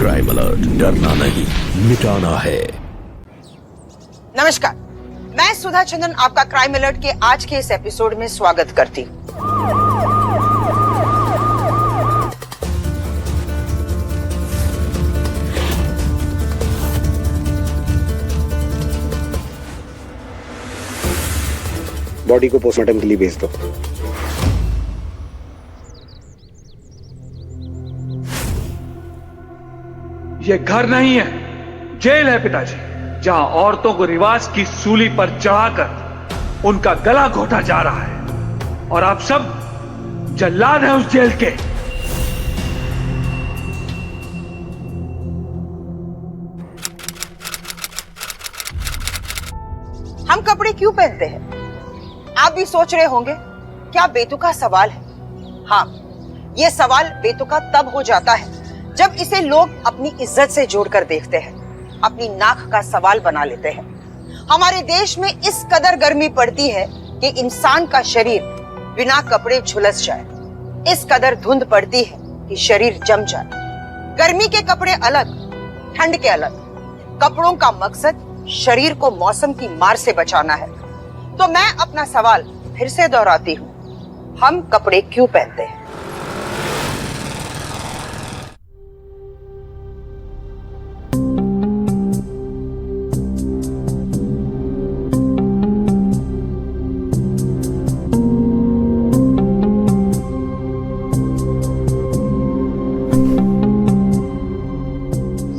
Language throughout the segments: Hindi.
क्राइम अलर्ट, डरना नहीं मिटाना है। नमस्कार, मैं सुधा चंदन आपका क्राइम अलर्ट के आज के इस एपिसोड में स्वागत करती हूँ। बॉडी को पोस्टमार्टम के लिए भेज दो। ये घर नहीं है, जेल है पिताजी, जहां औरतों को रिवाज की सूली पर चढ़ाकर उनका गला घोटा जा रहा है और आप सब जल्लाद हैं उस जेल के। हम कपड़े क्यों पहनते हैं? आप भी सोच रहे होंगे क्या बेतुका सवाल है? हाँ, ये सवाल बेतुका तब हो जाता है जब इसे लोग अपनी इज्जत से जोड़कर देखते हैं, अपनी नाक का सवाल बना लेते हैं। हमारे देश में इस कदर गर्मी पड़ती है कि इंसान का शरीर बिना कपड़े झुलस जाए, इस कदर धुंध पड़ती है कि शरीर जम जाए। गर्मी के कपड़े अलग, ठंड के अलग। कपड़ों का मकसद शरीर को मौसम की मार से बचाना है। तो मैं अपना सवाल फिर से दोहराती हूँ, हम कपड़े क्यों पहनते हैं?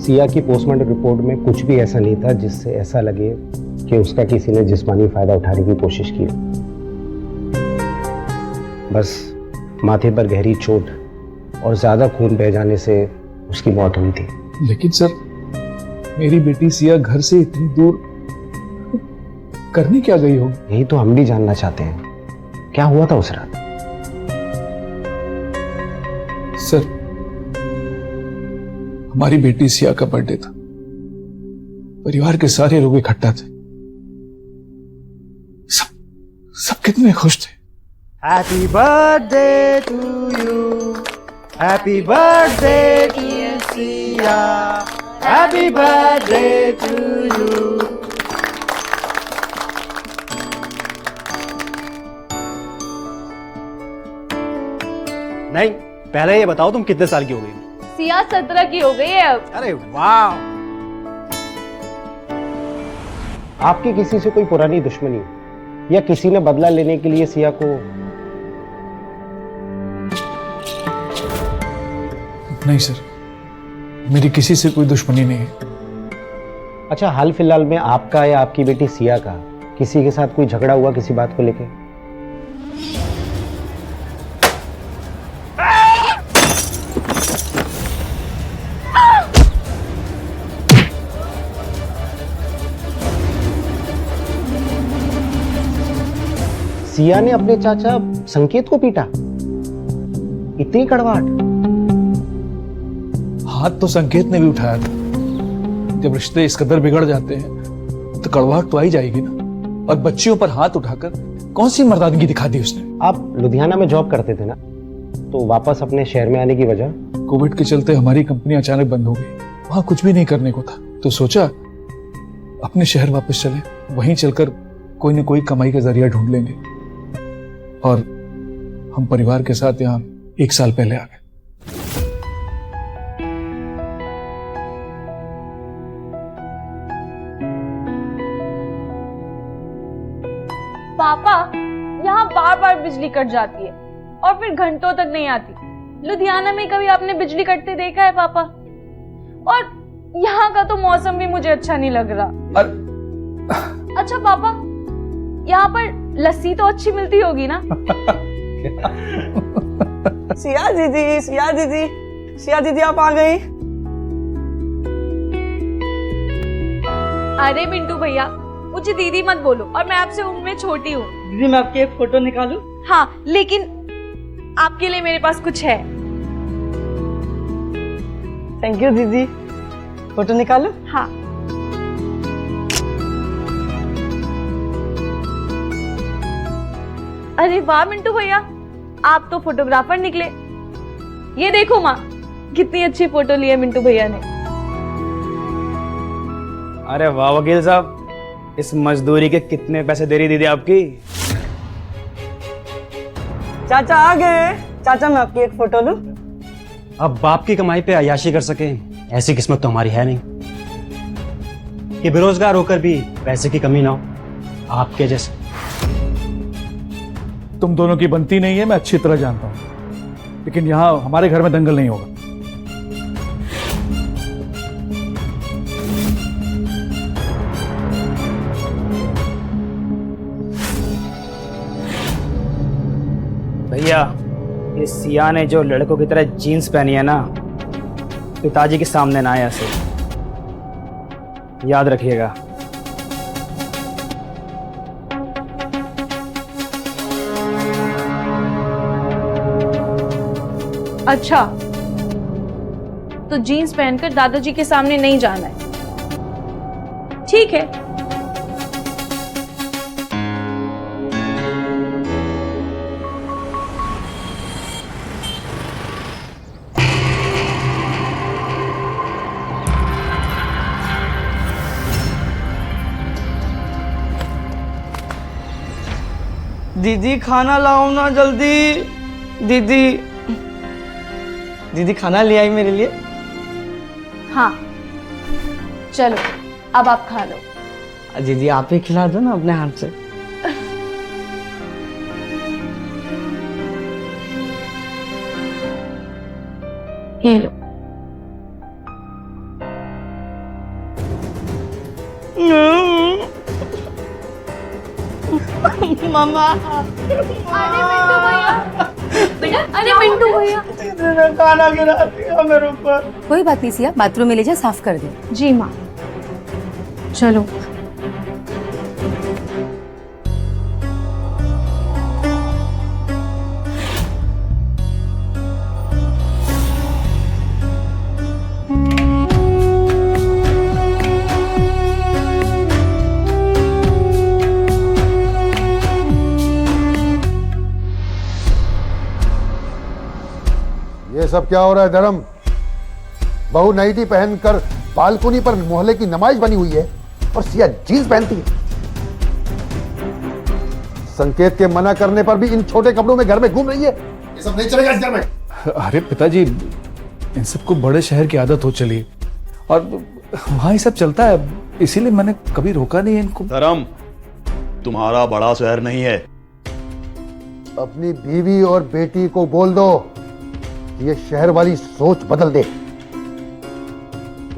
सिया की पोस्टमार्टम रिपोर्ट में कुछ भी ऐसा नहीं था जिससे ऐसा लगे कि उसका किसी ने जिस्मानी फायदा उठाने की कोशिश की। बस माथे पर गहरी चोट और ज्यादा खून बह जाने से उसकी मौत हुई थी। लेकिन सर, मेरी बेटी सिया घर से इतनी दूर करने क्या गई हो? यही तो हम भी जानना चाहते हैं, क्या हुआ था उस रात? सर, हमारी बेटी सिया का बर्थडे था, परिवार के सारे लोग इकट्ठा थे, सब कितने खुश थे। Happy birthday to you, happy birthday to Siya, happy birthday to you. नहीं, पहले ये बताओ तुम कितने साल की हो गई? सिया 17 की हो गई है अब। अरे वाह! आपकी किसी से कोई पुरानी दुश्मनी या किसी ने बदला लेने के लिए सिया को? नहीं सर, मेरी किसी से कोई दुश्मनी नहीं है। अच्छा, हाल फिलहाल में आपका या आपकी बेटी सिया का किसी के साथ कोई झगड़ा हुआ किसी बात को लेके? सिया ने अपने चाचा संकेत को पीटा? इतनी कड़वाहट? हाथ तो संकेत ने भी उठाया था। जब रिश्ते इस कदर बिगड़ जाते हैं तो कड़वाहट तो आ ही जाएगी ना। और बच्चियों पर हाथ उठाकर कौन सी मर्दानगी दिखा दी उसने? आप लुधियाना में जॉब करते थे ना, तो वापस अपने शहर में आने की वजह? कोविड के चलते हमारी कंपनी अचानक बंद हो गई, वहां कुछ भी नहीं करने को था, तो सोचा अपने शहर वापस चले, वहीं चलकर कोई न कोई कमाई का जरिया ढूंढ लेंगे। और हम परिवार के साथ यहाँ 1 साल पहले आ गए। पापा, यहाँ बार बार बिजली कट जाती है और फिर घंटों तक नहीं आती। लुधियाना में कभी आपने बिजली कटते देखा है पापा? और यहाँ का तो मौसम भी मुझे अच्छा नहीं लग रहा। अच्छा पापा, यहाँ पर लस्सी तो अच्छी मिलती होगी ना? सिया दीदी, सिया दीदी, सिया दीदी आप आ गई। अरे मिंटू भैया, मुझे दीदी मत बोलो, और मैं आपसे उम्र में छोटी हूँ। दीदी मैं आपकी एक फोटो निकालूं? हाँ, लेकिन आपके लिए मेरे पास कुछ है। थैंक यू दीदी। फोटो निकालूं? हाँ। अरे वाह मिंटू भैया, आप तो फोटोग्राफर निकले। ये देखो माँ, कितनी अच्छी फोटो ली है मिंटू भैया ने। अरे वाह वकील साहब, इस मजदूरी के कितने पैसे दे रही दीदी आपकी? चाचा आ गए। चाचा मैं आपकी एक फोटो लूं? अब बाप की कमाई पे अय्याशी कर सके ऐसी किस्मत तो हमारी है नहीं कि बेरोजगार होकर भी पैसे की कमी ना हो आपके जैसे। तुम दोनों की बनती नहीं है, मैं अच्छी तरह जानता हूं, लेकिन यहां हमारे घर में दंगल नहीं होगा। भैया, ये सिया ने जो लड़कों की तरह जीन्स पहनी है ना, पिताजी के सामने ना आए ऐसे, याद रखिएगा। अच्छा, तो जीन्स पहनकर दादाजी के सामने नहीं जाना है, ठीक है। दीदी खाना लाओ ना जल्दी। दीदी दीदी खाना ले आई मेरे लिए। हाँ चलो अब आप खा लो। दीदी आप ही खिला दो ना अपने हाथ से। ये लो। मामा अरे मिंटू भैया, बेटा अरे मिंटू भैया, खाना गिरा दिया मेरे ऊपर। कोई बात नहीं सिया, बाथरूम में ले जा, साफ कर दे। जी माँ। चलो ये सब क्या हो रहा है धर्म? बहू नाइटी पहनकर बालकोनी पर मोहल्ले की नमाज बनी हुई है और सिया जीन्स पहनती है। संकेत के मना करने पर भी इन छोटे कपड़ों में घर में घूम रही है। ये सब नहीं चलेगा इस घर में। अरे पिताजी, इन सबको बड़े शहर की आदत हो चली है और वहां ही सब चलता है, इसीलिए मैंने कभी रोका नहीं है इनको। धर्म, तुम्हारा बड़ा शहर नहीं है। अपनी बीवी और बेटी को बोल दो ये शहर वाली सोच बदल दे।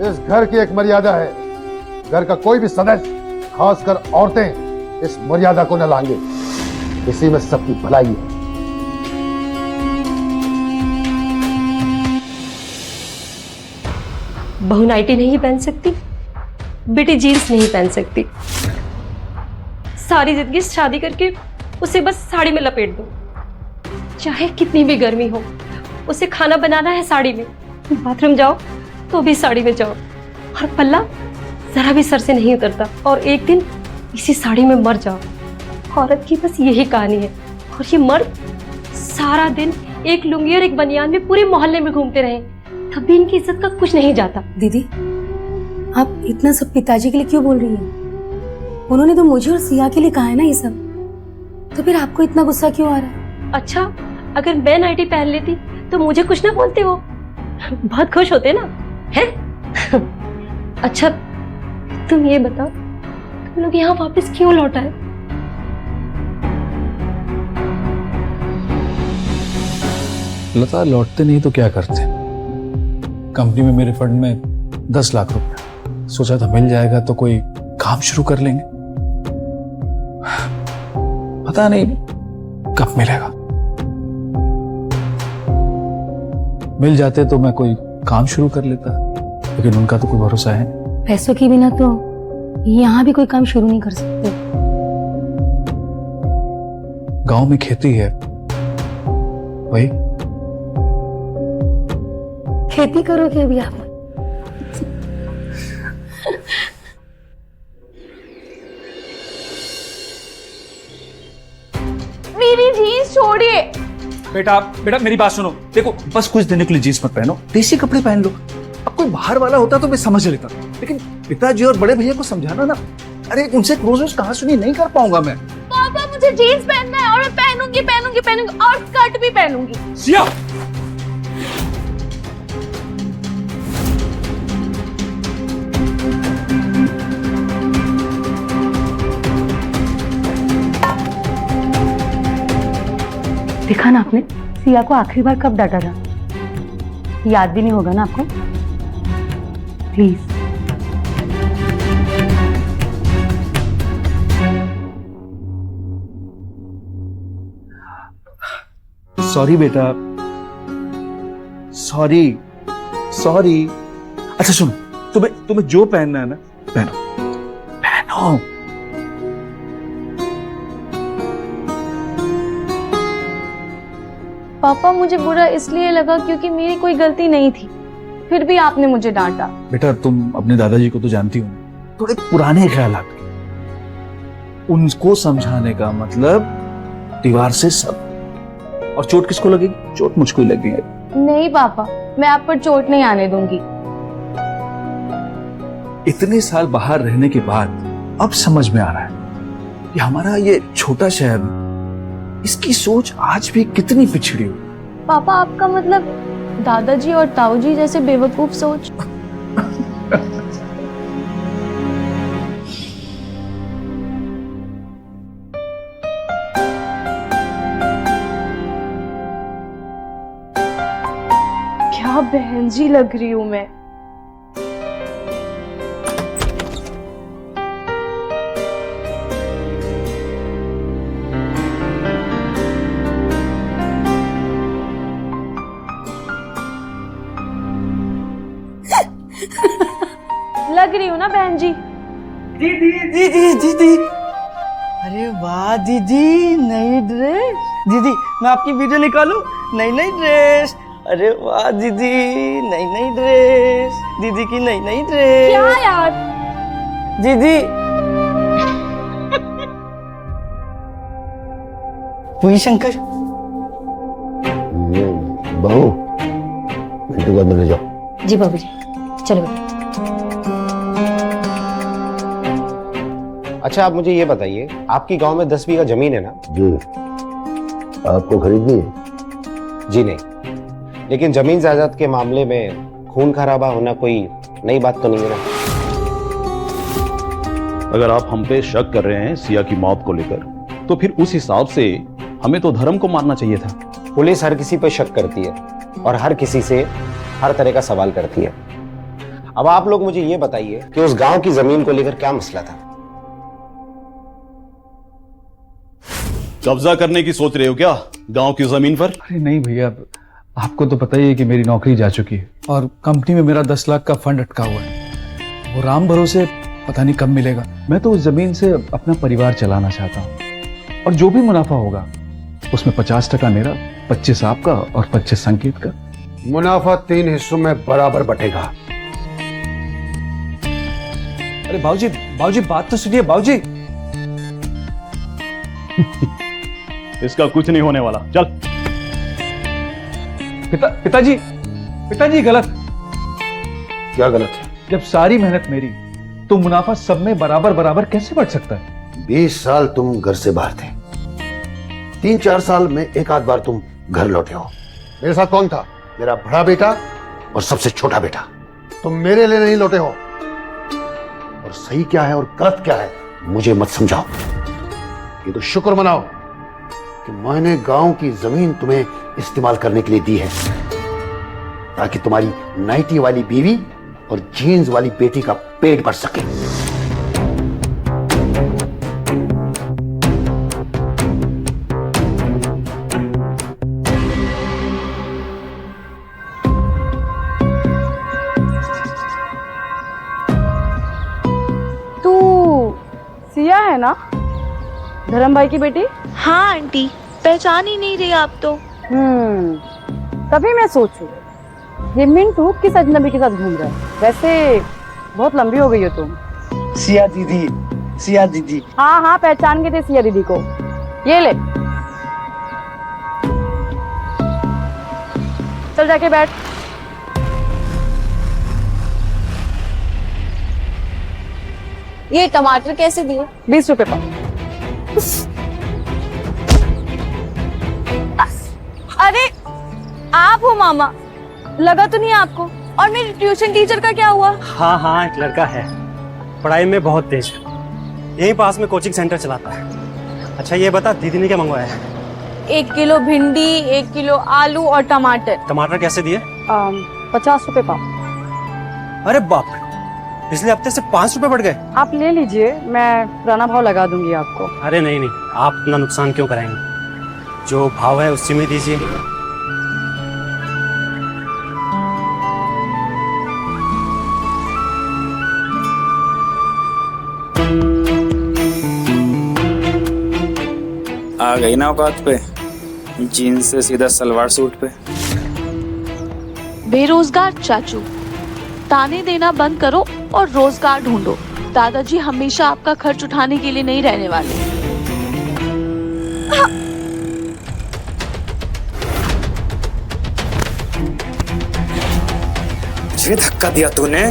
इस घर की एक मर्यादा है, घर का कोई भी सदस्य, खासकर औरतें, इस मर्यादा को न लांगे। इसी में सबकी भलाई है। बहू नाइटी नहीं पहन सकती, बेटी जीन्स नहीं पहन सकती। सारी जिंदगी शादी करके उसे बस साड़ी में लपेट दो, चाहे कितनी भी गर्मी हो। उसे खाना बनाना है साड़ी में, बाथरूम जाओ तो भी साड़ी में जाओ, और पल्ला जरा भी सर से नहीं उतरता, और एक दिन इसी साड़ी में मर जाओ। औरत की बस यही कहानी है। और ये मर्द सारा दिन एक लुंगी और एक बनियान में पूरे मोहल्ले में घूमते रहे, तब भी इनकी इज्जत का कुछ नहीं जाता। दीदी आप इतना सब पिताजी के लिए क्यों बोल रही हैं? उन्होंने तो मुझे और सिया के लिए कहा है ना ये सब, तो फिर आपको इतना गुस्सा क्यों आ रहा है? अच्छा, अगर मैं नाइटी पहन लेती तो मुझे कुछ ना बोलते, वो बहुत खुश होते ना, है? अच्छा तुम ये बताओ, तुम लोग यहाँ वापस क्यों लौट आए? लता, लौटते नहीं तो क्या करते? कंपनी में मेरे फंड में 10 लाख रुपए, सोचा था मिल जाएगा तो कोई काम शुरू कर लेंगे। पता नहीं कब मिलेगा। मिल जाते तो मैं कोई काम शुरू कर लेता, लेकिन उनका तो कोई भरोसा है नहीं। पैसों के बिना तो यहाँ भी कोई काम शुरू नहीं कर सकते। गांव में खेती है, वही खेती करोगे अभी आप? मेरी जीन्स छोड़िए। बेटा बेटा मेरी बात सुनो, देखो बस कुछ दिन के लिए जीन्स मत पहनो, देसी कपड़े पहन लो। अब कोई बाहर वाला होता तो मैं समझ लेता, लेकिन पिताजी और बड़े भैया को समझाना ना। अरे उनसे रोज रोज कहाँ सुनी, नहीं कर पाऊंगा मैं। पापा मुझे जीन्स पहनना है और मैं पहनूंगी पहनूंगी पहनूंगी और स्कर्ट भी पहनूंगी। सिया, देखा ना आपने सिया को आखिरी बार कब डांटा था? याद भी नहीं होगा ना आपको? प्लीज। सॉरी बेटा, सॉरी सॉरी। अच्छा सुन, तुम्हें जो पहनना है ना पहनो, पहनो। पापा मुझे बुरा इसलिए लगा क्योंकि मेरी कोई गलती नहीं थी, फिर भी आपने मुझे डांटा। बेटा तुम अपने दादाजी को तो जानती हो, थोड़े पुराने ख्यालात के, उनको समझाने का मतलब दीवार से सब। और चोट किसको लगेगी? चोट मुझको ही लगेगी। नहीं पापा, मैं आप पर चोट नहीं आने दूंगी। इतने साल बाहर रहने के बाद अब समझ में आ रहा है कि हमारा ये छोटा शहर, इसकी सोच आज भी कितनी पिछड़ी हुई। पापा आपका मतलब दादाजी और ताऊजी जैसे बेवकूफ सोच। क्या बहन जी लग रही हूं मैं। लग रही हूँ ना बहन जी? दीदी दीदी दीदी, अरे वाह दीदी, नई ड्रेस। दीदी मैं आपकी वीडियो निकालूं? नई नई ड्रेस। अरे वाह दीदी, नई नई ड्रेस। दीदी की नई नई ड्रेस। क्या यार? दीदी वही शंकर। बहू, मिंटू को अंदर ले जाओ। जी बाबूजी, चलो बेटा। अच्छा आप मुझे ये बताइए, आपकी गांव में 10 बीघा जमीन है ना? जी। आपको खरीदनी है? जी नहीं, लेकिन जमीन जायदाद के मामले में खून खराबा होना कोई नई बात तो नहीं है ना? अगर आप हम पे शक कर रहे हैं सिया की मौत को लेकर, तो फिर उस हिसाब से हमें तो धर्म को मारना चाहिए था। पुलिस हर किसी पे शक करती है और हर किसी से हर तरह का सवाल करती है। अब आप लोग मुझे ये बताइए कि उस गांव की जमीन को लेकर क्या मसला था? कब्जा करने की सोच रहे हो क्या गांव की जमीन पर? अरे नहीं भैया, आपको तो पता ही है कि मेरी नौकरी जा चुकी है और कंपनी में मेरा 10 लाख का फंड अटका हुआ है। वो राम भरोसे पता नहीं कब मिलेगा। मैं तो उस जमीन से अपना परिवार चलाना चाहता हूँ और जो भी मुनाफा होगा उसमें 50% मेरा, 25 आपका और 25 संकेत का। मुनाफा 3 हिस्सों में बराबर बटेगा। अरे बाबूजी, बाबूजी बात तो सुनिए बाबूजी। इसका कुछ नहीं होने वाला, चल। पिताजी गलत। क्या गलत है? जब सारी मेहनत मेरी, तो मुनाफा सब में बराबर बराबर कैसे बढ़ सकता है? 20 साल तुम घर से बाहर थे, 3-4 साल में एक आध बार तुम घर लौटे हो। मेरे साथ कौन था? मेरा बड़ा बेटा और सबसे छोटा बेटा। तुम मेरे लिए नहीं लौटे हो। और सही क्या है और गलत क्या है मुझे मत समझाओ। ये तो शुक्र मनाओ कि मैंने गांव की जमीन तुम्हें इस्तेमाल करने के लिए दी है, ताकि तुम्हारी नाइटी वाली बीवी और जीन्स वाली बेटी का पेट भर सके। तू सिया है ना, धर्म भाई की बेटी? हाँ आंटी, पहचान ही नहीं रही आप तो। तभी मैं सोचूं ये मिंटू किस अजनबी के साथ घूम रहा है। वैसे बहुत लंबी हो गई हो तुम। सिया दीदी, सिया दीदी। हाँ हाँ पहचान गए थे सिया दीदी को। ये ले, चल जाके बैठ। ये टमाटर कैसे दिए? 20 रुपए पाव। अरे आप हो मामा, लगा तो नहीं आपको? और मेरी ट्यूशन टीचर का क्या हुआ? हाँ हाँ, एक लड़का है, पढ़ाई में बहुत तेज है, यहीं पास में कोचिंग सेंटर चलाता है। अच्छा ये बता, दीदी ने क्या मंगवाया है? 1 किलो भिंडी, 1 किलो आलू और टमाटर। टमाटर कैसे दिए? 50 रुपए पाव। अरे बाप रे, पिछले हफ्ते से 5 रुपए बढ़ गए। आप ले लीजिए, मैं पुराना भाव लगा दूंगी आपको। अरे नहीं नहीं, आप इतना नुकसान क्यों कराएंगे, जो भाव है उसी में दीजिए। आ गई ना औकात पे, जीन्स से सीधा सलवार सूट पे। बेरोजगार चाचू, ताने देना बंद करो और रोजगार ढूंढो। दादाजी हमेशा आपका खर्च उठाने के लिए नहीं रहने वाले। मुझे धक्का दिया तूने।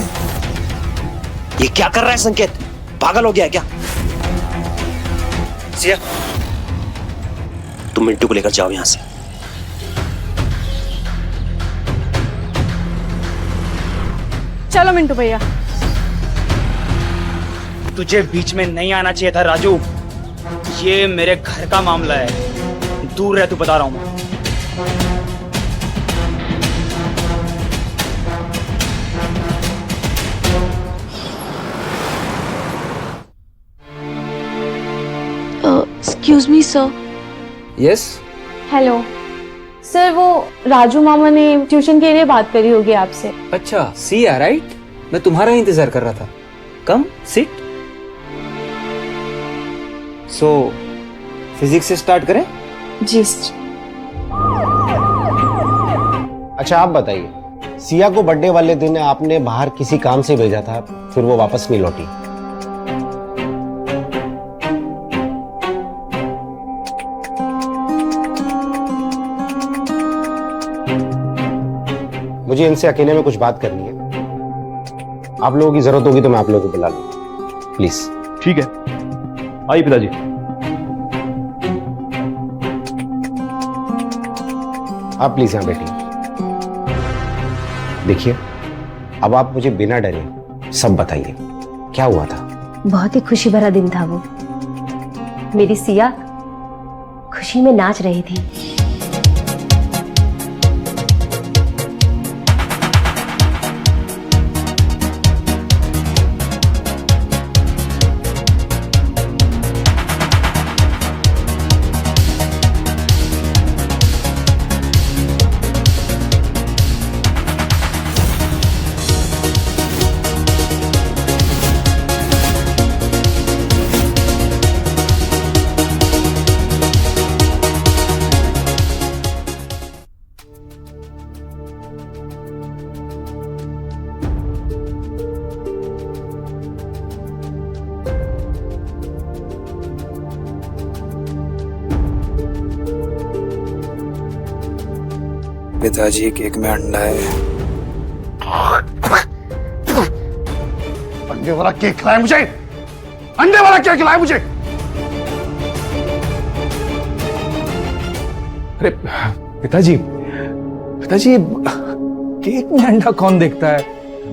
ये क्या कर रहा है संकेत, पागल हो गया क्या? सिया, तुम मिंटू को लेकर जाओ यहां से। चलो मिंटू भैया। तुझे बीच में नहीं आना चाहिए था राजू, ये मेरे घर का मामला है, दूर रह, तू बता रहा हूं मैं। Excuse me sir. Yes. Hello sir, वो राजू मामा ने ट्यूशन के लिए बात करी होगी आपसे। अच्छा, सिया राइट, मैं तुम्हारा ही इंतजार कर रहा था। Come sit. सो फिजिक्स से स्टार्ट करें? जी। अच्छा आप बताइए, सिया को बर्थडे वाले दिन आपने बाहर किसी काम से भेजा था, फिर वो वापस नहीं लौटी। मुझे इनसे अकेले में कुछ बात करनी है। आप लोगों की जरूरत होगी तो मैं आप लोगों को बुला लूंगा, प्लीज। ठीक है, आइए पिताजी। आप प्लीज यहां बैठिए। देखिए, अब आप मुझे बिना डरे सब बताइए, क्या हुआ था? बहुत ही खुशी भरा दिन था वो। मेरी सिया खुशी में नाच रही थी। पिताजी, केक में अंडा है। अंडे वाला केक खिलाए मुझे, अंडे वाला केक खिलाए मुझे। अरे पिताजी, पिताजी, केक में अंडा कौन देखता है?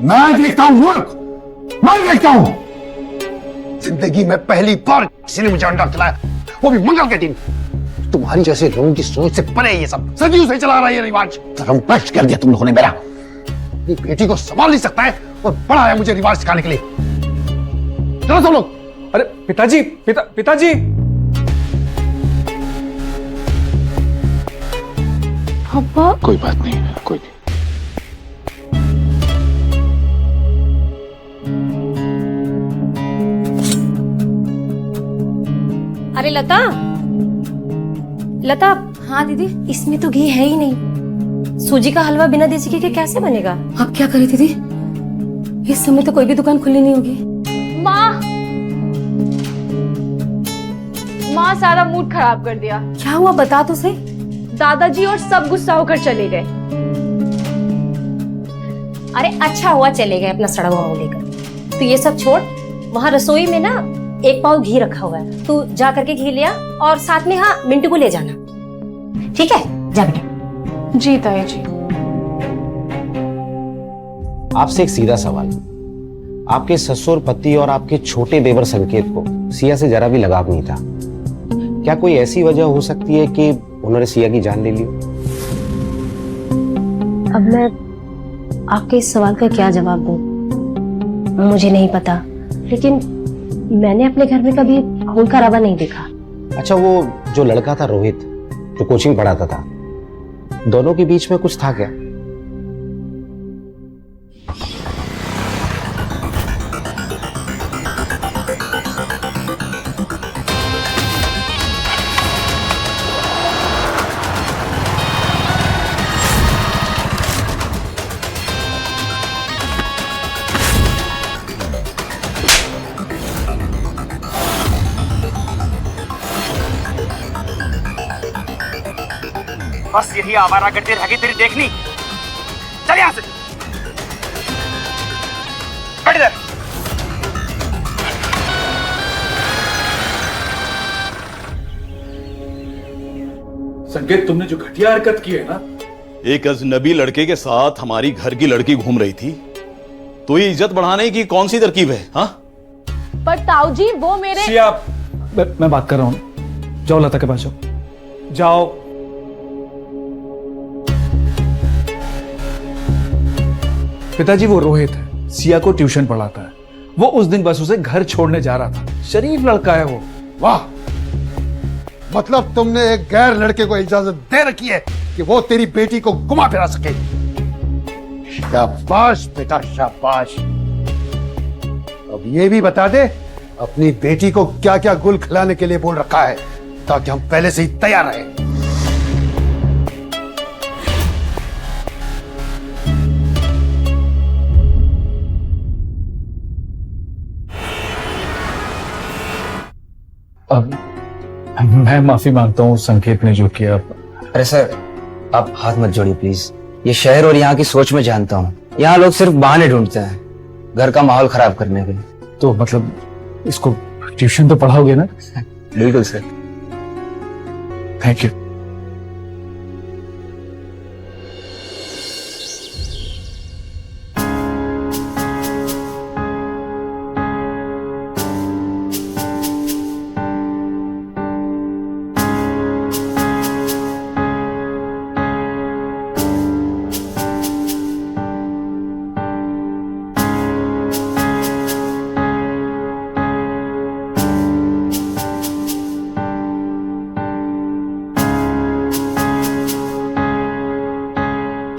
मैं देखता हूं मूर्ख, मैं देखता हूं। जिंदगी में पहली बार किसी ने मुझे अंडा खिलाया, वो भी मंगल के दिन। तुम्हारी जैसे लोगों की सोच से परे ये सब, सदियों से चला रहा है ये रिवाज। धर्म भ्रष्ट कर दिया तुम लोगों ने मेरा। अपनी बेटी को संभाल नहीं सकता है और बड़ा है मुझे रिवाज सिखाने के लिए। चलो सब लोग। अरे पिताजी, पिताजी। पापा, कोई बात नहीं, कोई नहीं। अरे लता, लता। हाँ दीदी, इसमें तो घी है ही नहीं। सूजी का हलवा बिना देसी घी के कैसे बनेगा? आप क्या करें दीदी, इस समय तो कोई भी दुकान खुली नहीं होगी। माँ सारा मूड खराब कर दिया। क्या हुआ बता तो सही। दादाजी और सब गुस्सा होकर चले गए। अरे अच्छा हुआ चले गए अपना सड़ा हुआ मुंह लेकर। तो ये सब छोड़ वहाँ रसोई में ना 1 पाव घी रखा हुआ है, तू जा करके घी ले आ और साथ में हाँ मिंटू को ले जाना, ठीक है? जा बेटा। जी ताई जी। आपसे एक सीधा सवाल, आपके ससुर पति और आपके छोटे देवर संकेत को सिया से जरा भी लगाव नहीं था। क्या कोई ऐसी वजह हो सकती है कि उन्होंने सिया की जान ले ली? अब मैं आपके इस सवाल का क्या जवाब दूं? मुझे नहीं पता, लेकिन मैंने अपने घर में कभी खून का रवा नहीं देखा। अच्छा, वो जो लड़का था रोहित, जो कोचिंग पढ़ाता था, दोनों के बीच में कुछ था क्या? बस यही आवारागर्दी रह गई तेरी देखनी। चल यहां से, बैठ इधर। संकेत, तुमने जो घटिया हरकत की है ना, एक अजनबी लड़के के साथ हमारी घर की लड़की घूम रही थी, तो ये इज्जत बढ़ाने की कौन सी तरकीब है? हाँ, पर ताऊ जी वो मेरे सिया, मैं बात कर रहा हूं। जाओ लता के पास जाओ, जाओ। पिताजी, वो रोहित है, सिया को ट्यूशन पढ़ाता है। वो उस दिन बस उसे घर छोड़ने जा रहा था। शरीफ लड़का है वो। वाह, मतलब तुमने एक गैर लड़के को इजाजत दे रखी है कि वो तेरी बेटी को घुमा फिरा सके। शाबाश बेटा, शाबाश। अब ये भी बता दे, अपनी बेटी को क्या क्या गुल खिलाने के लिए बोल रखा है, ताकि हम पहले से ही तैयार रहें। अब मैं माफी मांगता हूँ संकेत ने जो किया। अरे सर, आप हाथ मत जोड़िए प्लीज। ये शहर और यहाँ की सोच में जानता हूँ, यहाँ लोग सिर्फ बहाने ढूंढते हैं घर का माहौल खराब करने के लिए। तो मतलब इसको ट्यूशन तो पढ़ाओगे ना? बिल्कुल सर। Thank you.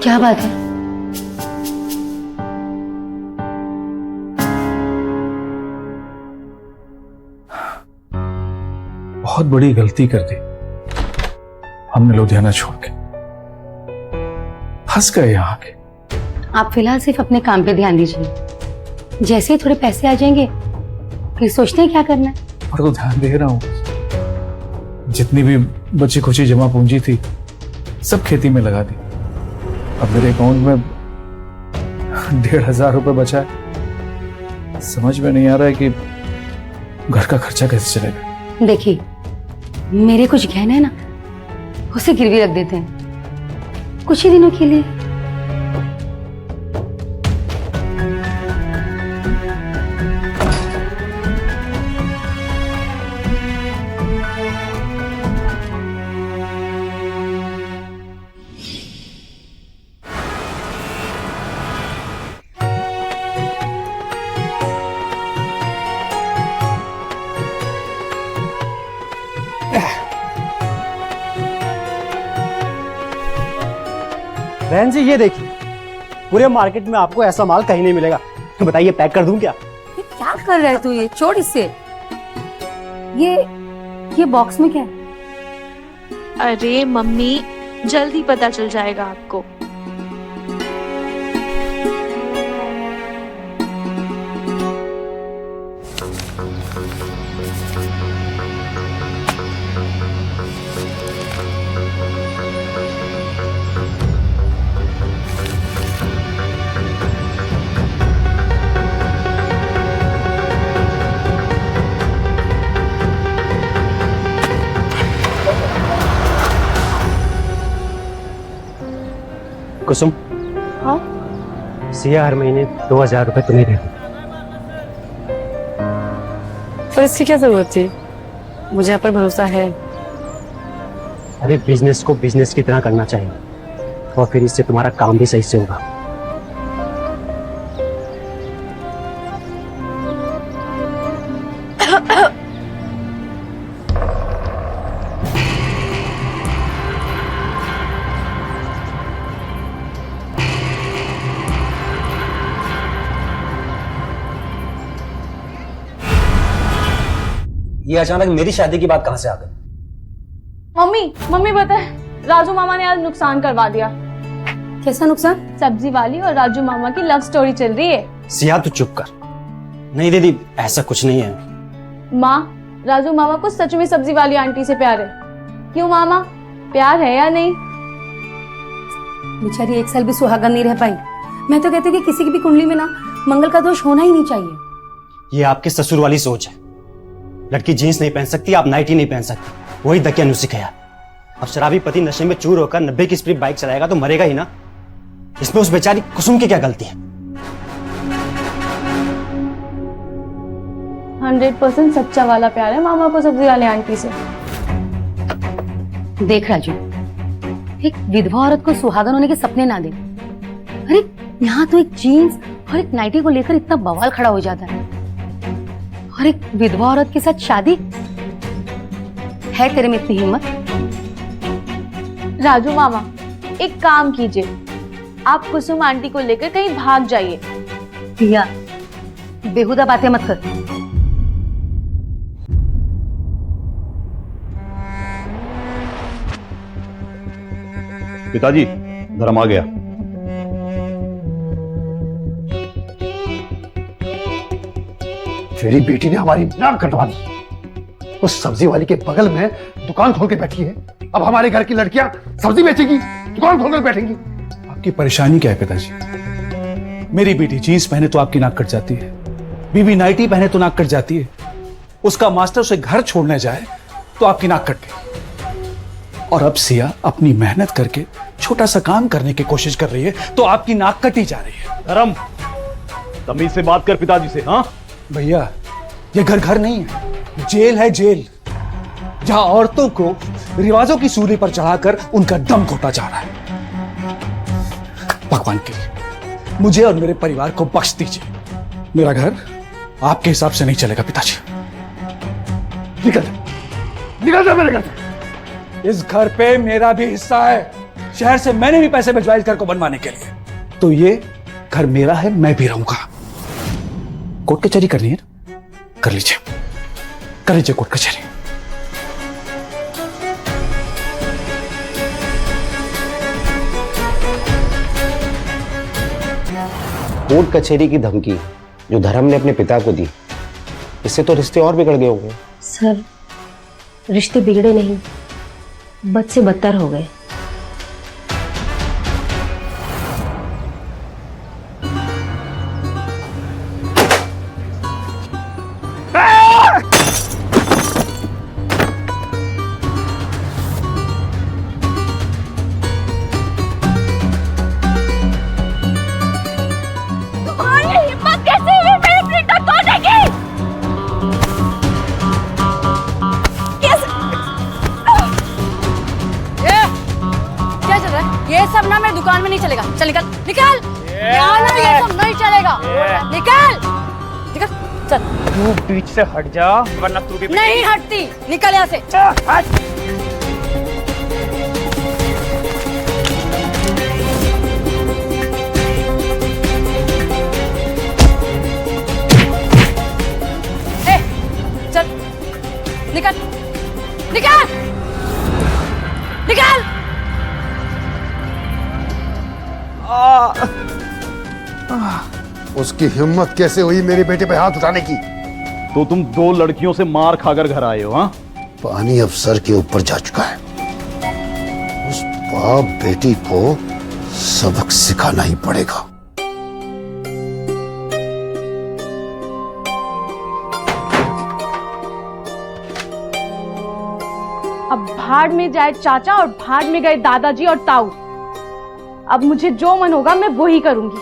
क्या बात है? बहुत बड़ी गलती कर दी हमने लुधियाना छोड़ के। फंस गए यहाँ के। आप फिलहाल सिर्फ अपने काम पे ध्यान दीजिए। जैसे ही थोड़े पैसे आ जाएंगे फिर सोचते हैं क्या करना है। और तो ध्यान दे रहा हूँ। जितनी भी बची खुची जमा पूंजी थी सब खेती में लगा दी। अब मेरे अकाउंट में 1,500 रुपए बचा है। समझ में नहीं आ रहा है कि घर का खर्चा कैसे चलेगा। देखिए, मेरे कुछ गहने हैं ना, उसे गिरवी रख देते हैं कुछ ही दिनों के लिए। बहन जी ये देखिए, पूरे मार्केट में आपको ऐसा माल कहीं नहीं मिलेगा। बताइए पैक कर दूं क्या? ये क्या कर रहा है तू? ये छोड़ इससे। ये बॉक्स में क्या है? अरे मम्मी, जल्दी पता चल जाएगा आपको। कुसुम, हाँ? सिया हर महीने 2000 रुपए तुम्हें देती। पर इसकी क्या जरूरत थी? मुझे आप पर भरोसा है। अरे बिजनेस को बिजनेस की तरह करना चाहिए, और फिर इससे तुम्हारा काम भी सही से होगा। ये अचानक मेरी शादी की बात कहां से आ गई? मम्मी पता है, राजू मामा ने आज नुकसान करवा दिया। कैसा नुकसान? सब्जी वाली और राजू मामा की लव स्टोरी चल रही है। सिया तू चुप कर। नहीं दीदी, ऐसा कुछ नहीं है। माँ, राजू मामा को सच में सब्जी वाली आंटी से प्यार है। क्यों मामा, प्यार है या नहीं? बेचारी 1 साल भी सुहागन नहीं रह पाई। मैं तो कहती हूँ कि किसी की भी कुंडली में ना मंगल का दोष होना ही नहीं चाहिए। ये आपके ससुर वाली सोच है। लड़की जीन्स नहीं पहन सकती, आप नाइटी नहीं पहन सकती, वही दकियानुसी है। अब शराबी पति नशे में चूर होकर 90 की स्पीड बाइक चलाएगा तो मरेगा ही ना। इसमें उस बेचारी कुसुम की क्या गलती है? 100% सच्चा वाला प्यार है मामा को सब्जी वाले आंटी से। देख राजू, एक विधवा औरत को सुहागन होने के सपने ना दे। अरे यहाँ तो एक जीन्स और एक नाइटी को लेकर इतना बवाल खड़ा हो जाता है, और एक विधवा औरत के साथ शादी है? तेरे में इतनी हिम्मत? राजू मामा, एक काम कीजिए, आप कुसुम आंटी को लेकर कहीं भाग जाइए। पिया, बेहुदा बातें मत कर। पिताजी, धर्म आ गया। तेरी बेटी ने हमारी नाक कटवा दी। उस सब्जी वाली के बगल में दुकान खोल के बैठी है। अब हमारे घर की लड़कियां सब्जी बेचेगी, दुकान खोल कर बैठेंगी। आपकी परेशानी क्या है पिताजी? मेरी बेटी जीन्स पहने तो आपकी नाक कट जाती है, बीवी नाइटी पहने तो नाक कट जाती है, उसका मास्टर उसे घर छोड़ने जाए तो आपकी नाक कट गई, और अब सिया अपनी मेहनत करके छोटा सा काम करने की कोशिश कर रही है तो आपकी नाक कटी जा रही है। धर्म, तमीज से बात कर पिताजी से। हाँ भैया, ये घर घर नहीं है, जेल है जेल, जहां औरतों को रिवाजों की सूली पर चढ़ाकर उनका दम घोटा जा रहा है। भगवान के लिए मुझे और मेरे परिवार को बख्श दीजिए। मेरा घर आपके हिसाब से नहीं चलेगा पिताजी। निकल जा मेरे घर से। इस घर पे मेरा भी हिस्सा है। शहर से मैंने भी पैसे भिजवाए इस घर को बनवाने के लिए, तो ये घर मेरा है, मैं भी रहूंगा। कोर्ट कचहरी करनी है ना, कर लीजिए कोर्ट कचहरी। कोर्ट कचहरी की धमकी जो धर्म ने अपने पिता को दी, इससे तो रिश्ते और बिगड़ गए होंगे। सर, रिश्ते बिगड़े नहीं, बद से बदतर हो गए। ये सब ना मेरी दुकान में नहीं चलेगा। चल निकल, निकल। ना ये सब नहीं चलेगा। निकल, निकल, चल। तू बीच से हट जा, वरना तू भी नहीं हटती। निकल यहाँ से। चल, निकल, निकल, निकल। उसकी हिम्मत कैसे हुई मेरे बेटे पे हाथ उठाने की? तो तुम 2 लड़कियों से मार खाकर घर आए हो? हाँ, पानी अब सर के ऊपर जा चुका है। उस बाप बेटी को सबक सिखाना ही पड़ेगा। अब भाड़ में जाए चाचा और भाड़ में गए दादाजी और ताऊ। अब मुझे जो मन होगा मैं वो ही करूंगी।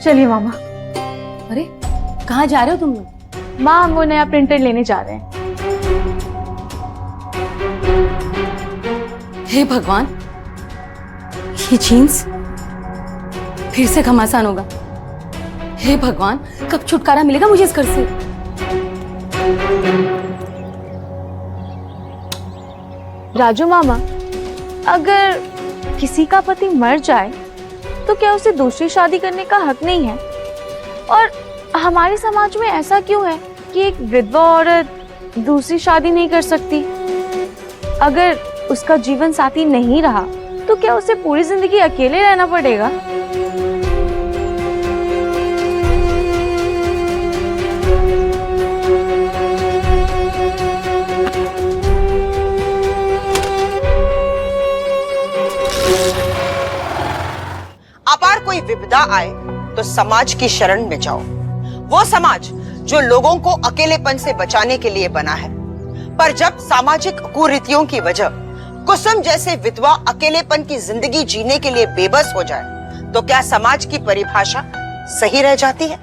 चलिए मामा। अरे कहाँ जा रहे हो तुम लोग? माँ हम वो नया प्रिंटर लेने जा रहे हैं। हे भगवान, ये जीन्स फिर से घमासान होगा। हे भगवान, कब छुटकारा मिलेगा मुझे इस घर से? राजू मामा, अगर किसी का पति मर जाए तो क्या उसे दूसरी शादी करने का हक नहीं है? और हमारे समाज में ऐसा क्यों है कि एक विधवा औरत दूसरी शादी नहीं कर सकती? अगर उसका जीवन साथी नहीं रहा तो क्या उसे पूरी जिंदगी अकेले रहना पड़ेगा? अपार कोई विपदा आए तो समाज की शरण में जाओ। वो समाज जो लोगों को अकेलेपन से बचाने के लिए बना है। पर जब सामाजिक कुरीतियों की वजह कुसुम जैसे विधवा अकेलेपन की जिंदगी जीने के लिए बेबस हो जाए तो क्या समाज की परिभाषा सही रह जाती है?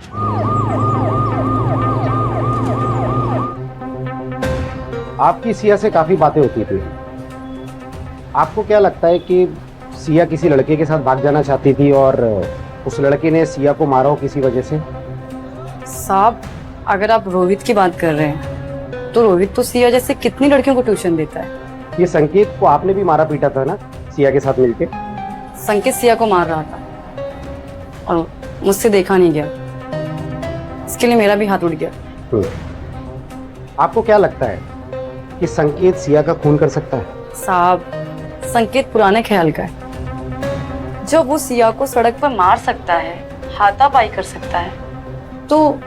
आपकी सिया से काफी बातें होती थी। आपको क्या लगता है कि सिया किसी लड़के के साथ भाग जाना चाहती थी और उस लड़के ने सिया को मारा हो किसी वजह से? साहब, अगर आप रोहित की बात कर रहे हैं तो रोहित तो सिया जैसे कितनी लड़कियों को ट्यूशन देता है। ये संकेत को आपने भी मारा पीटा था ना सिया के साथ मिलके? संकेत सिया को मार रहा था और मुझसे देखा नहीं गया, इसके लिए मेरा भी हाथ उड़ गया। आपको क्या लगता है कि संकेत सिया का खून कर सकता है? साहब, संकेत पुराने ख्याल का है। जब वो सिया को सड़क पर मार सकता है, हाथापाई कर सकता है, तो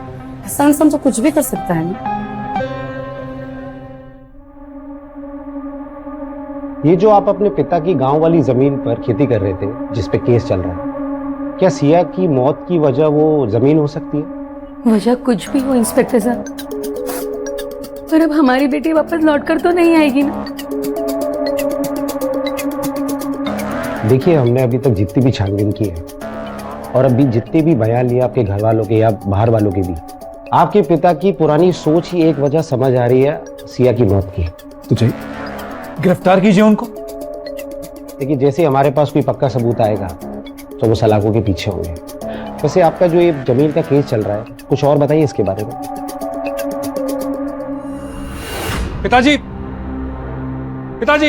ऐसा इंसान तो कुछ भी कर सकता है ना। ये जो आप अपने पिता की गांव वाली जमीन पर खेती कर रहे थे जिस पे केस चल रहा है, क्या सिया की मौत की वजह वो जमीन हो सकती है? वजह कुछ भी हो इंस्पेक्टर साहब, पर अब हमारी बेटी वापस लौट कर तो नहीं आएगी ना। देखिए, हमने अभी तक जितनी भी छानबीन की है और अभी जितने भी बयान लिए आपके घर वालों के या बाहर वालों के भी, आपके पिता की पुरानी सोच ही एक वजह समझ आ रही है सिया की मौत की। तो चाहिए गिरफ्तार कीजिए उनको। देखिए, जैसे हमारे पास कोई पक्का सबूत आएगा तो वो सलाखों के पीछे होंगे। वैसे आपका जो ये जमीन का केस चल रहा है, कुछ और बताइए इसके बारे में। पिताजी, पिताजी,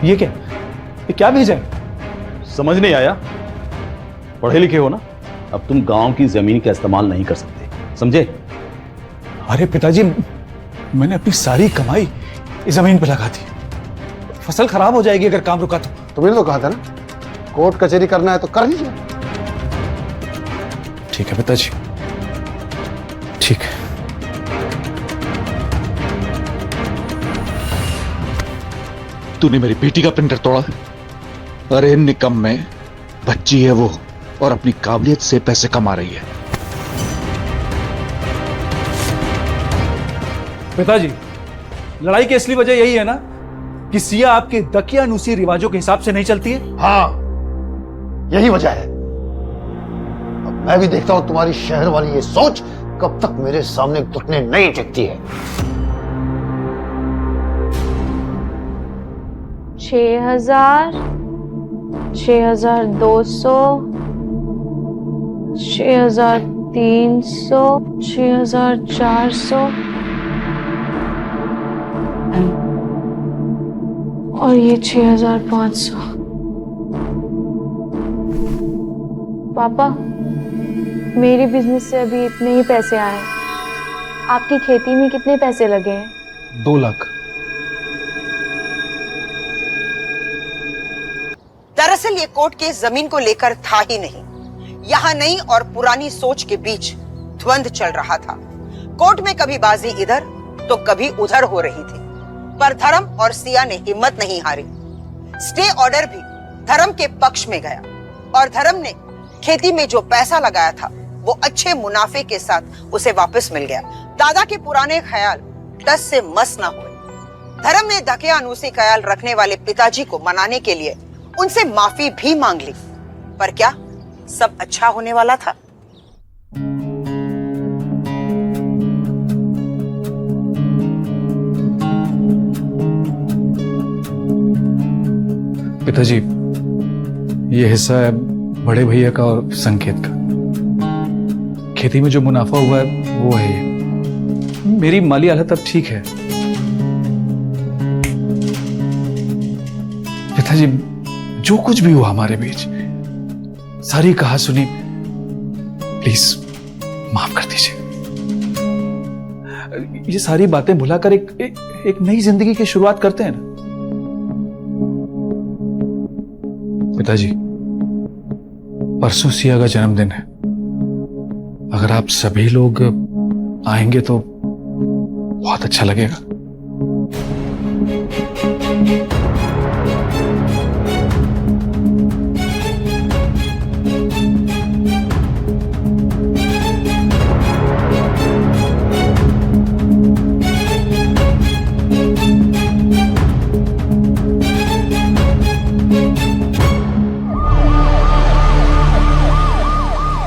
ये क्या? ये क्या भेजा है? समझ नहीं आया? पढ़े लिखे हो ना, अब तुम गांव की जमीन का इस्तेमाल नहीं कर सकते, समझे? अरे पिताजी, मैंने अपनी सारी कमाई इस जमीन पे लगा दी। फसल खराब हो जाएगी अगर काम रुका तो। तुमने तो कहा था ना, कोर्ट कचहरी करना है तो कर लीजिए। ठीक है पिताजी, ठीक है। तूने मेरी बेटी का प्रिंटर तोड़ा? अरे निकम्मे, बच्ची है वो और अपनी काबिलियत से पैसे कमा रही है। पिताजी, लड़ाई की असली वजह यही है ना कि सिया आपके दकियानूसी रिवाजों के हिसाब से नहीं चलती है? हाँ, यही वजह है। अब मैं भी देखता हूं तुम्हारी शहर वाली ये सोच कब तक मेरे सामने घुटने नहीं टेकती है। 6,000, 6,200, 6,300, 6,400 और ये 6,500। पापा, मेरी बिजनेस से अभी इतने ही पैसे आए। आपकी खेती में कितने पैसे लगे हैं? 2 लाख। दरअसल ये कोर्ट केस जमीन को लेकर था ही नहीं। यहाँ नई और पुरानी सोच के बीच द्वंद चल रहा था। कोर्ट में कभी बाजी इधर तो कभी उधर हो रही थी, पर धर्म और सिया ने हिम्मत नहीं हारी। स्टे ऑर्डर भी धर्म के पक्ष में गया और धर्म ने खेती में जो पैसा लगाया था वो अच्छे मुनाफे के साथ उसे वापस मिल गया। दादा के पुराने ख्याल 10 से मस ना हुए। धर्म ने दकियानूसी ख्याल रखने वाले पिताजी को मनाने के लिए उनसे माफी भी मांग ली, पर क्या सब अच्छा होने वाला था? पिताजी, ये हिस्सा है बड़े भैया का और संकेत का। खेती में जो मुनाफा हुआ है वो है ये। मेरी माली हालत अब ठीक है। पिताजी, जो कुछ भी हुआ हमारे बीच, सारी कहा सुनी प्लीज माफ कर दीजिए। ये सारी बातें भुलाकर एक नई जिंदगी की शुरुआत करते हैं ना। पिताजी, परसों सिया का जन्मदिन है। अगर आप सभी लोग आएंगे तो बहुत अच्छा लगेगा।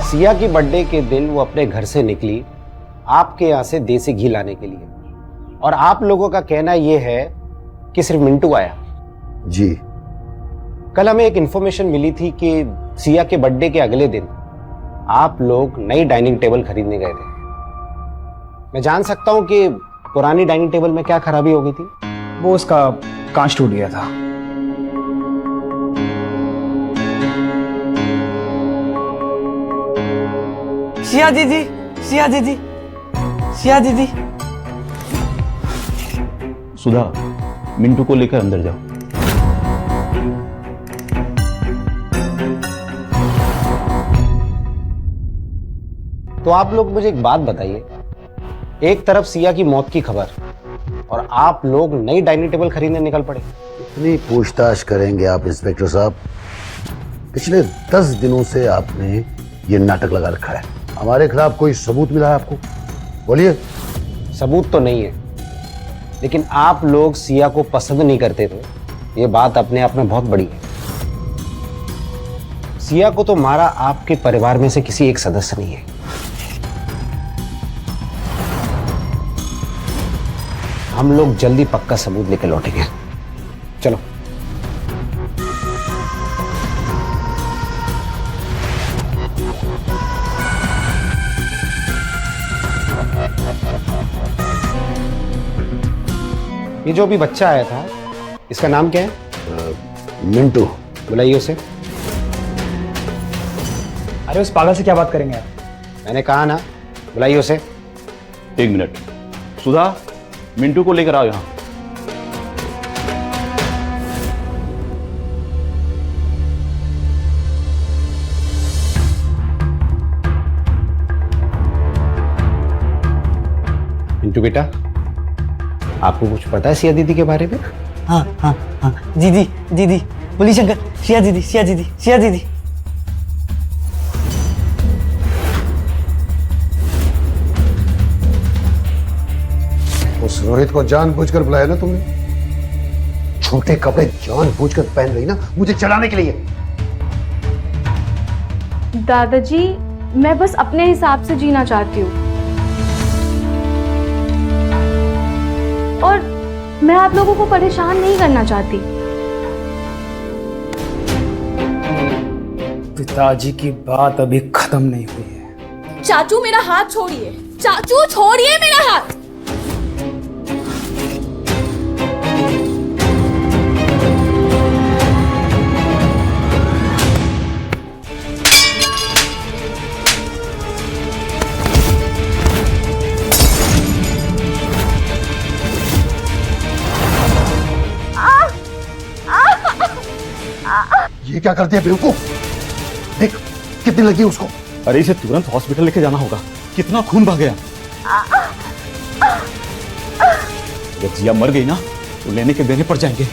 सिया की बर्थडे के दिन वो अपने घर से निकली आपके यहाँ से देसी घी लाने के लिए, और आप लोगों का कहना यह है कि सिर्फ मिंटू आया। जी, कल हमें एक इंफॉर्मेशन मिली थी कि सिया के बर्थडे के अगले दिन आप लोग नई डाइनिंग टेबल खरीदने गए थे। मैं जान सकता हूं कि पुरानी डाइनिंग टेबल में क्या खराबी हो गई थी? वो उसका कांच टूट गया था। सिया दीदी, सिया दीदी, सिया दीदी। सुधा, मिंटू को लेकर अंदर जाओ। तो आप लोग मुझे एक बात बताइए, एक तरफ सिया की मौत की खबर और आप लोग नई डाइनिंग टेबल खरीदने निकल पड़े। इतनी पूछताछ करेंगे आप इंस्पेक्टर साहब? पिछले 10 दिनों से आपने ये नाटक लगा रखा है। हमारे खिलाफ कोई सबूत मिला है आपको? बोलिए। सबूत तो नहीं है, लेकिन आप लोग सिया को पसंद नहीं करते थे, ये बात अपने आप में बहुत बड़ी है। सिया को तो मारा आपके परिवार में से किसी एक सदस्य नहीं है। हम लोग जल्दी पक्का सबूत लेकर लौटेंगे। चलो। ये जो अभी बच्चा आया था, इसका नाम क्या है? मिंटू। बुलाइए उसे। अरे उस पागल से क्या बात करेंगे आप? मैंने कहा ना, बुलाइए उसे। 1 मिनट। सुधा, मिंटू को लेकर आओ यहां। मिंटू बेटा, आपको कुछ पता है सिया दीदी के बारे में? हाँ हाँ हाँ, दीदी दीदी, बोली शंकर, सिया दीदी, सिया दीदी, सिया दीदी। उस रोहित को जानबूझकर बुलाया ना तुमने? छोटे कपड़े जानबूझकर पहन रही ना, मुझे चढ़ाने के लिए। दादाजी, मैं बस अपने हिसाब से जीना चाहती हूँ, और मैं आप लोगों को परेशान नहीं करना चाहती। पिताजी की बात अभी खत्म नहीं हुई है। चाचू मेरा हाथ छोड़िए, चाचू छोड़िए मेरा हाथ। ये क्या करती है बेवकूफ? देख कितनी लगी उसको। अरे इसे तुरंत हॉस्पिटल लेके जाना होगा, कितना खून बह गया। जब जिया मर गई ना तो लेने के देने पड़ जाएंगे।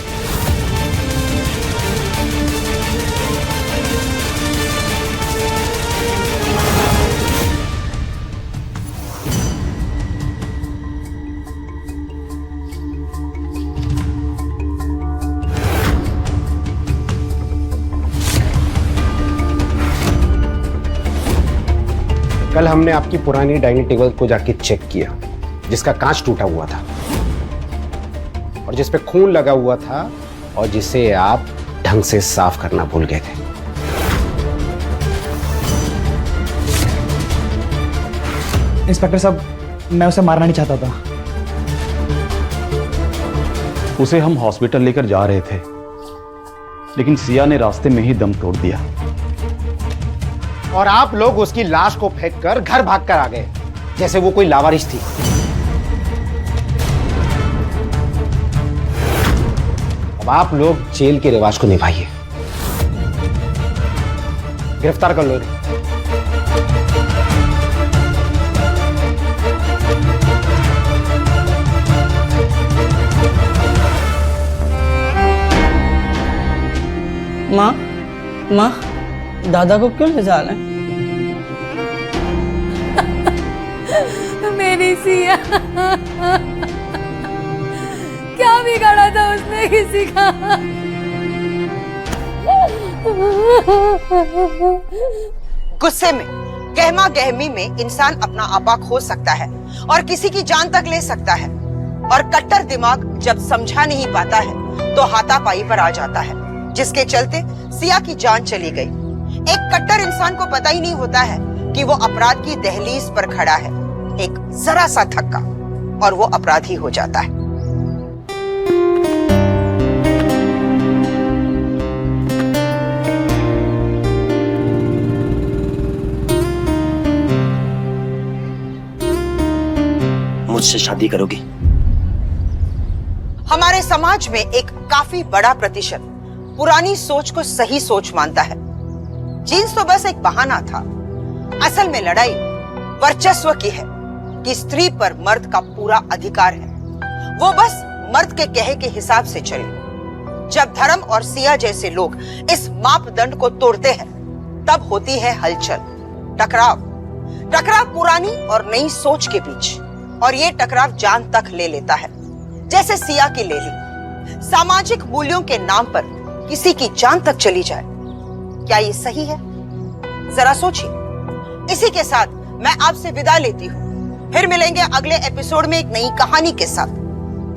कल हमने आपकी पुरानी डाइनिंग टेबल को जाके चेक किया, जिसका कांच टूटा हुआ था और जिस पे खून लगा हुआ था और जिसे आप ढंग से साफ करना भूल गए थे। इंस्पेक्टर साहब, मैं उसे मारना नहीं चाहता था। उसे हम हॉस्पिटल लेकर जा रहे थे, लेकिन सिया ने रास्ते में ही दम तोड़ दिया। और आप लोग उसकी लाश को फेंक कर घर भाग कर आ गए, जैसे वो कोई लावारिस थी। अब आप लोग जेल के रिवाज को निभाइए। गिरफ्तार कर लो। माँ, माँ, दादा को क्यों ले जा रहे हैं? मेरी सिया, क्या बिगाड़ा था उसने किसी का? गुस्से में, गहमा गहमी में इंसान अपना आपा खो सकता है और किसी की जान तक ले सकता है। और कट्टर दिमाग जब समझा नहीं पाता है तो हाथापाई पर आ जाता है, जिसके चलते सिया की जान चली गई। एक कट्टर इंसान को पता ही नहीं होता है कि वो अपराध की दहलीज पर खड़ा है। एक जरा सा धक्का और वो अपराधी हो जाता है। मुझसे शादी करोगी? हमारे समाज में एक काफी बड़ा प्रतिशत पुरानी सोच को सही सोच मानता है। जीन्स तो बस एक बहाना था। असल में लड़ाई वर्चस्व की है कि स्त्री पर मर्द का पूरा अधिकार है। वो बस मर्द के कहे के हिसाब से चले। जब धर्म और सिया जैसे लोग इस मापदंड को तोड़ते हैं, तब होती है हलचल, टकराव पुरानी और नई सोच के बीच। और ये टकराव जान तक ले लेता है, जैसे सिया की ले ली। सामाजिक मूल्यों के नाम पर किसी की जान तक चली जाए, क्या ये सही है? जरा सोचिए। इसी के साथ मैं आपसे विदा लेती हूँ। फिर मिलेंगे अगले एपिसोड में एक नई कहानी के साथ।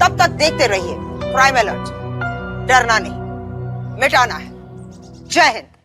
तब तक देखते रहिए प्राइम अलर्ट। डरना नहीं, मिटाना है। जय हिंद।